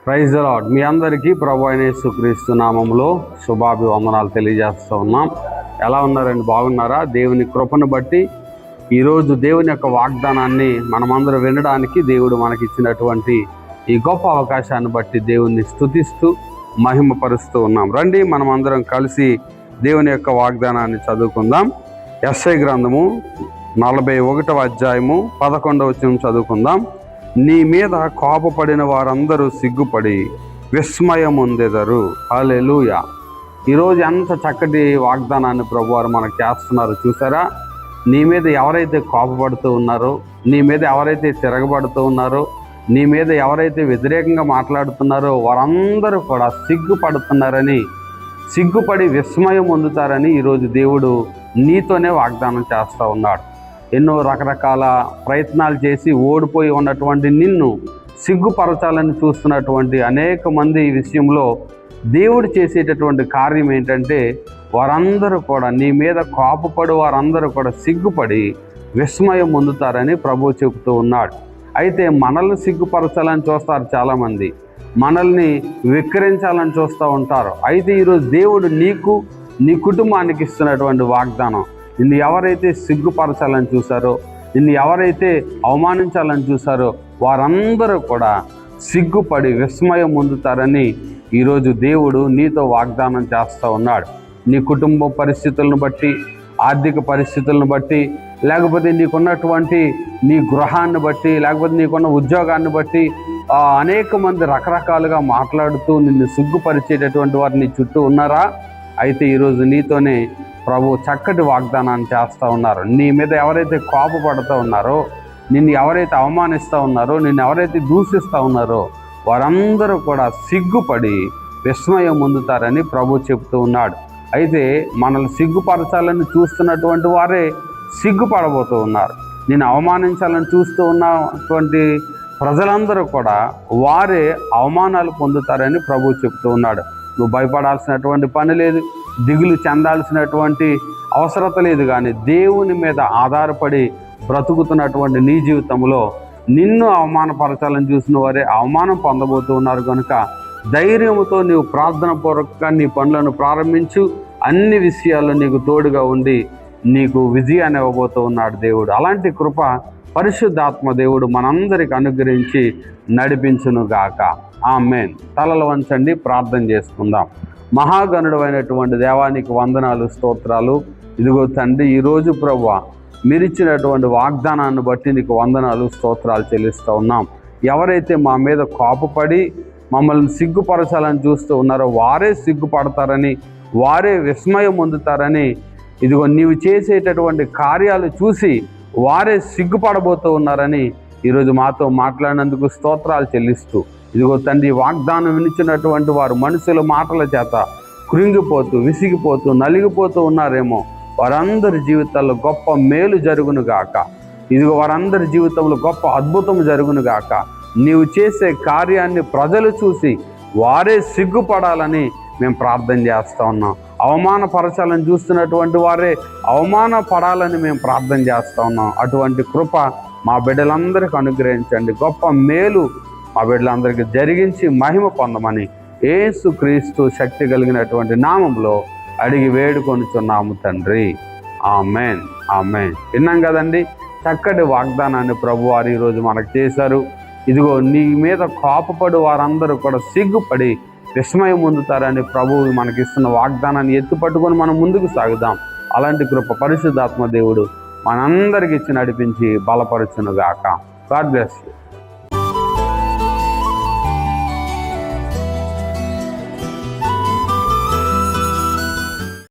Praise the lord. మీ అందరికీ ప్రభు అయిన యేసుక్రీస్తు నామములో శుభాభివందనాలు తెలియజేస్తూ ఉన్నాం. ఎలా ఉన్నారండి? బాగున్నారా? దేవుని కృపను బట్టి ఈరోజు దేవుని యొక్క వాగ్దానాన్ని మనమందరం వినడానికి దేవుడు మనకిచ్చినటువంటి ఈ గొప్ప అవకాశాన్ని బట్టి దేవుణ్ణి స్తుతిస్తూ మహిమపరుస్తూ ఉన్నాం. రండి మనమందరం కలిసి దేవుని యొక్క వాగ్దానాన్ని చదువుకుందాం. యెషయా గ్రంథము 41వ అధ్యాయము 11వ వచనం చదువుకుందాం. నీ మీద కోపపడిన వారందరూ సిగ్గుపడి విస్మయముందెదరు. హల్లెలూయా. ఈరోజు ఎంత చక్కటి వాగ్దానాన్ని ప్రభువారు మనకు చేస్తున్నారు చూసారా? నీ మీద ఎవరైతే కోపపడుతూ ఉన్నారో, నీ మీద ఎవరైతే తిరగబడుతూ ఉన్నారో, నీ మీద ఎవరైతే వ్యతిరేకంగా మాట్లాడుతున్నారో వారందరూ కూడా సిగ్గుపడుతున్నారని, సిగ్గుపడి విస్మయం పొందుతారని ఈరోజు దేవుడు నీతోనే వాగ్దానం చేస్తూ ఉన్నాడు. ఎన్నో రకరకాల ప్రయత్నాలు చేసి ఓడిపోయి ఉన్నటువంటి నిన్ను సిగ్గుపరచాలని చూస్తున్నటువంటి అనేక మంది ఈ విషయంలో దేవుడు చేసేటటువంటి కార్యం ఏంటంటే వారందరూ కూడా నీ మీద కోపపడి వారందరూ కూడా సిగ్గుపడి విస్మయం పొందుతారని ప్రభువు చెబుతూ ఉన్నాడు. అయితే మనల్ని సిగ్గుపరచాలని చూస్తారు చాలామంది, మనల్ని విక్రించాలని చూస్తూ ఉంటారు. అయితే ఈరోజు దేవుడు నీకు, నీ కుటుంబానికి ఇస్తున్నటువంటి వాగ్దానం, నిన్ను ఎవరైతే సిగ్గుపరచాలని చూశారో, నిన్ను ఎవరైతే అవమానించాలని చూశారో వారందరూ కూడా సిగ్గుపడి విస్మయం పొందుతారని ఈరోజు దేవుడు నీతో వాగ్దానం చేస్తూ ఉన్నాడు. నీ కుటుంబ పరిస్థితులను బట్టి, ఆర్థిక పరిస్థితులను బట్టి, లేకపోతే నీకున్నటువంటి నీ గృహాన్ని బట్టి, లేకపోతే నీకున్న ఉద్యోగాన్ని బట్టి అనేక మంది రకరకాలుగా మాట్లాడుతూ నిన్ను సిగ్గుపరిచేటటువంటి వారు నీ చుట్టూ ఉన్నారా? అయితే ఈరోజు నీతోనే ప్రభు చక్కటి వాగ్దానాన్ని చేస్తూ ఉన్నారు. నీ మీద ఎవరైతే కోపపడుతూ ఉన్నారో, నిన్ను ఎవరైతే అవమానిస్తూ ఉన్నారో, నిన్ను ఎవరైతే దూషిస్తూ ఉన్నారో వారందరూ కూడా సిగ్గుపడి విస్మయం పొందుతారని ప్రభు చెప్తూ ఉన్నాడు. అయితే మనల్ని సిగ్గుపరచాలని చూస్తున్నటువంటి వారే సిగ్గుపడబోతూ ఉన్నారు. నేను అవమానించాలని చూస్తూ ఉన్నటువంటి ప్రజలందరూ కూడా వారే అవమానాలు పొందుతారని ప్రభు చెప్తూ ఉన్నాడు. నువ్వు భయపడాల్సినటువంటి పని లేదు, దిగులు చెందాల్సినటువంటి అవసరత లేదు. కానీ దేవుని మీద ఆధారపడి బ్రతుకుతున్నటువంటి నీ జీవితంలో నిన్ను అవమానపరచాలని చూసిన వారే అవమానం పొందబోతూ ఉన్నారు. కనుక ధైర్యంతో నీవు ప్రార్థన పూర్వకంగా నీ పనులను ప్రారంభించు. అన్ని విషయాల్లో నీకు తోడుగా ఉండి నీకు విజయాన్ని ఇవ్వబోతూ ఉన్నాడు దేవుడు. అలాంటి కృప పరిశుద్ధాత్మ దేవుడు మనందరికి అనుగ్రహించి నడిపించునుగాక. ఆమేన్. తలలు వంచండి, ప్రార్థన చేసుకుందాం. మహాగణుడు అయినటువంటి దేవానికి వందనాలు, స్తోత్రాలు. ఇదిగో తండ్రి, ఈరోజు ప్రభువా మీరిచ్చినటువంటి వాగ్దానాన్ని బట్టి నీకు వందనాలు, స్తోత్రాలు చెల్లిస్తూ ఉన్నాం. ఎవరైతే మా మీద కోపపడి మమ్మల్ని సిగ్గుపరచాలని చూస్తూ ఉన్నారో వారే సిగ్గుపడతారని, వారే విస్మయం పొందుతారని, ఇదిగో నీవు చేసేటటువంటి కార్యాలు చూసి వారే సిగ్గుపడబోతూ ఉన్నారని ఈరోజు మాతో మాట్లాడినందుకు స్తోత్రాలు చెల్లిస్తూ, ఇదిగో తండ్రి, వాగ్దానం వినిచినటువంటి వారు మనుషుల మాటల చేత కృంగిపోతూ, విసిగిపోతూ, నలిగిపోతూ ఉన్నారేమో వారందరి జీవితాల్లో గొప్ప మేలు జరుగునుగాక. ఇదిగో వారందరి జీవితంలో గొప్ప అద్భుతం జరుగునుగాక. నీవు చేసే కార్యాన్ని ప్రజలు చూసి వారే సిగ్గుపడాలని మేము ప్రార్థన చేస్తూ ఉన్నాం. అవమానపరచాలని చూస్తున్నటువంటి వారే అవమానపడాలని మేము ప్రార్థన చేస్తూ ఉన్నాం. అటువంటి కృప మా బిడ్డలందరికీ అనుగ్రహించండి. గొప్ప మేలు మా బిడ్డలందరికీ జరిగించి మహిమ పొందమని యేసుక్రీస్తు శక్తి కలిగినటువంటి నామంలో అడిగి వేడుకొనుచున్నాము తండ్రి. ఆమేన్, ఆమేన్. విన్నాం కదండి, చక్కటి వాగ్దానాన్ని ప్రభువారు ఈరోజు మనకు చేశారు. ఇదిగో నీ మీద కోపపడి వారందరూ కూడా సిగ్గుపడి విస్మయం పొందుతారని ప్రభువు మనకిస్తున్న వాగ్దానాన్ని ఎత్తుపట్టుకొని మనం ముందుకు సాగుదాం. అలాంటి కృప పరిశుద్ధాత్మ దేవుడు మనందరికి ఇచ్చి నడిపించి బలపరచునుగాక. God bless you.